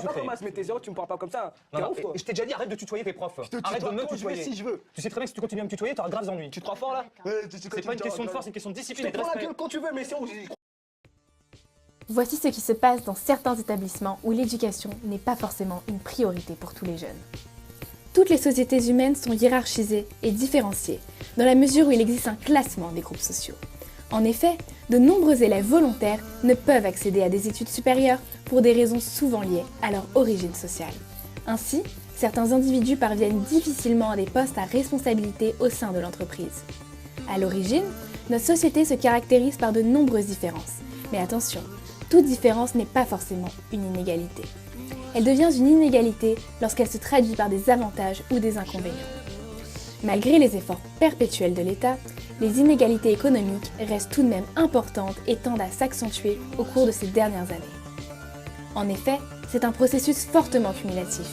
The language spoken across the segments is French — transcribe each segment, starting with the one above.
Je Pas comme à se mettre tes zéros, tu me parles pas comme ça. T'es ouf, toi. Je t'ai déjà dit, arrête de tutoyer tes profs. Arrête de me tutoyer. Si je veux. Tu sais très bien que si tu continues à me tutoyer, t'auras graves ennuis. Tu te crois fort là? C'est pas une question de force, c'est une question de Je discipline te et de prends la respect. gueule quand tu veux, mais c'est où? Voici ce qui se passe dans certains établissements où l'éducation n'est pas forcément une priorité pour tous les jeunes. Toutes les sociétés humaines sont hiérarchisées et différenciées, dans la mesure où il existe un classement des groupes sociaux. En effet, de nombreux élèves volontaires ne peuvent accéder à des études supérieures pour des raisons souvent liées à leur origine sociale. Ainsi, certains individus parviennent difficilement à des postes à responsabilité au sein de l'entreprise. À l'origine, notre société se caractérise par de nombreuses différences. Mais attention, toute différence n'est pas forcément une inégalité. Elle devient une inégalité lorsqu'elle se traduit par des avantages ou des inconvénients. Malgré les efforts perpétuels de l'État, les inégalités économiques restent tout de même importantes et tendent à s'accentuer au cours de ces dernières années. En effet, c'est un processus fortement cumulatif.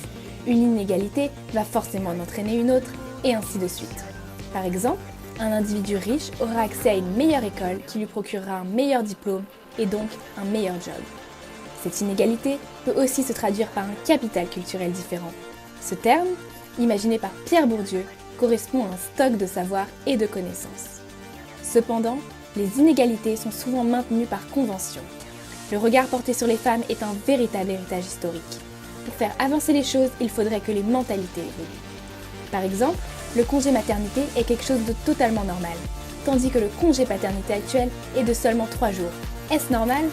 Une inégalité va forcément en entraîner une autre, et ainsi de suite. Par exemple, un individu riche aura accès à une meilleure école qui lui procurera un meilleur diplôme et donc un meilleur job. Cette inégalité peut aussi se traduire par un capital culturel différent. Ce terme, imaginé par Pierre Bourdieu, correspond à un stock de savoir et de connaissances. Cependant, les inégalités sont souvent maintenues par convention. Le regard porté sur les femmes est un véritable héritage historique. Pour faire avancer les choses, il faudrait que les mentalités évoluent. Par exemple, le congé maternité est quelque chose de totalement normal, tandis que le congé paternité actuel est de seulement 3 jours. Est-ce normal ?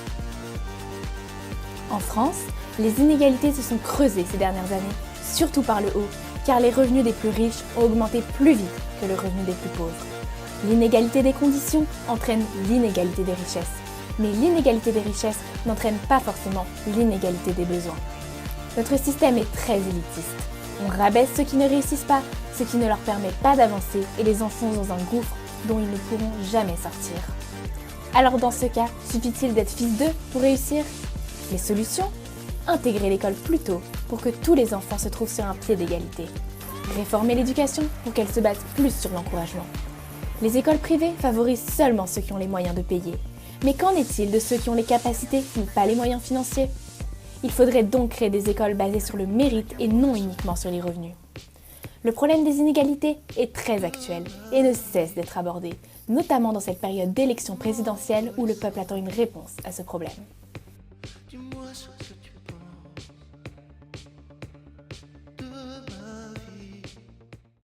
En France, les inégalités se sont creusées ces dernières années, surtout par le haut, car les revenus des plus riches ont augmenté plus vite que le revenu des plus pauvres. L'inégalité des conditions entraîne l'inégalité des richesses, mais l'inégalité des richesses n'entraîne pas forcément l'inégalité des besoins. Notre système est très élitiste. On rabaisse ceux qui ne réussissent pas, ce qui ne leur permet pas d'avancer et les enfonce dans un gouffre dont ils ne pourront jamais sortir. Alors dans ce cas, suffit-il d'être fils d'eux pour réussir ? Les solutions ? Intégrer l'école plus tôt pour que tous les enfants se trouvent sur un pied d'égalité. Réformer l'éducation pour qu'elle se base plus sur l'encouragement. Les écoles privées favorisent seulement ceux qui ont les moyens de payer. Mais qu'en est-il de ceux qui ont les capacités mais pas les moyens financiers ? Il faudrait donc créer des écoles basées sur le mérite et non uniquement sur les revenus. Le problème des inégalités est très actuel et ne cesse d'être abordé, notamment dans cette période d'élection présidentielle où le peuple attend une réponse à ce problème.